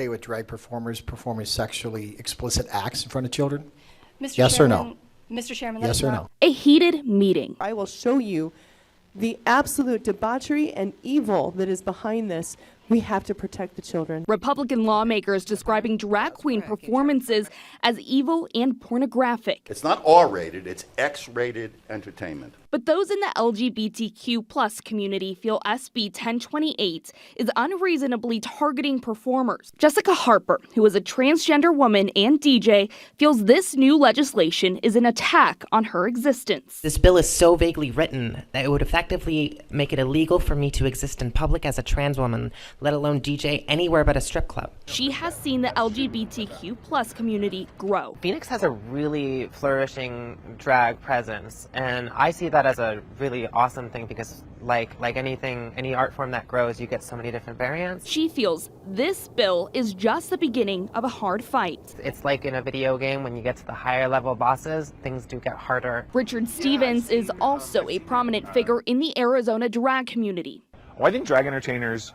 Okay with drag performers performing sexually explicit acts in front of children? Mr. Yes Chairman, or no? Mr. Chairman, Yes or no? A heated meeting. I will show you the absolute debauchery and evil that is behind this. We have to protect the children. Republican lawmakers describing drag queen performances as evil and pornographic. It's not R-rated, it's X-rated entertainment. But those in the LGBTQ plus community feel SB 1028 is unreasonably targeting performers. Jessica Harper, who is a transgender woman and DJ, feels this new legislation is an attack on her existence. This bill is so vaguely written that it would effectively make it illegal for me to exist in public as a trans woman, let alone DJ anywhere but a strip club. She has seen the LGBTQ plus community grow. Phoenix has a really flourishing drag presence, and I see that as a really awesome thing because like anything, any art form that grows, you get so many different variants. She feels this bill is just the beginning of a hard fight. It's like in a video game, when you get to the higher level bosses, things do get harder. Richard Stevens is also a prominent figure in the Arizona drag community. Well, I think drag entertainers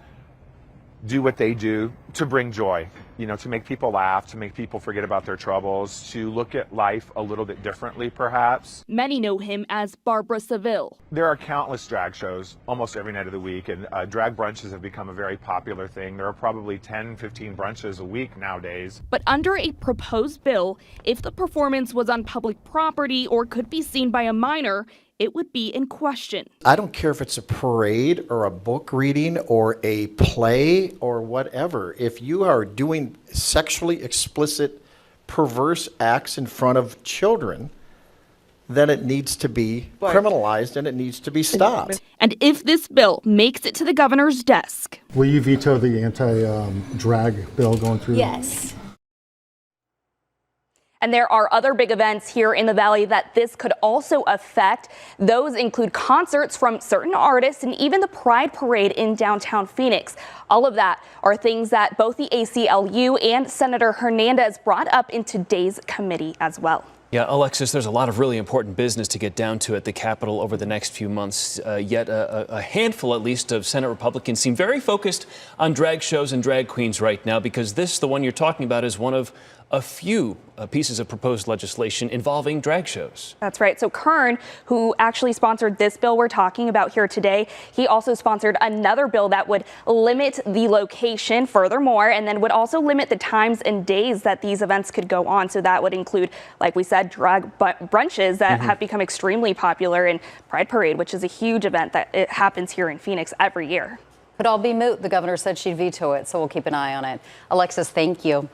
do what they do to bring joy, to make people laugh, to make people forget about their troubles, to look at life a little bit differently, perhaps. Many know him as Barbara Seville. There are countless drag shows almost every night of the week, and drag brunches have become a very popular thing. There are probably 10, 15 brunches a week nowadays. But under a proposed bill, if the performance was on public property or could be seen by a minor, it would be in question. I don't care if it's a parade or a book reading or a play or whatever. If you are doing sexually explicit, perverse acts in front of children, then it needs to be criminalized and it needs to be stopped. And if this bill makes it to the governor's desk. Will you veto the anti-drag bill going through? Yes. And there are other big events here in the Valley that this could also affect. Those include concerts from certain artists and even the Pride Parade in downtown Phoenix. All of that are things that both the ACLU and Senator Hernandez brought up in today's committee as well. Yeah, Alexis, there's a lot of really important business to get down to at the Capitol over the next few months. Yet a handful, at least, of Senate Republicans seem very focused on drag shows and drag queens right now, because this, the one you're talking about, is one of a few pieces of proposed legislation involving drag shows. That's right. So Kern, who actually sponsored this bill we're talking about here today, he also sponsored another bill that would limit the location furthermore, and then would also limit the times and days that these events could go on. So that would include, like we said, drag brunches that have become extremely popular, and Pride Parade, which is a huge event that it happens here in Phoenix every year. Could all be moot. The governor said she'd veto it, so we'll keep an eye on it. Alexis, thank you.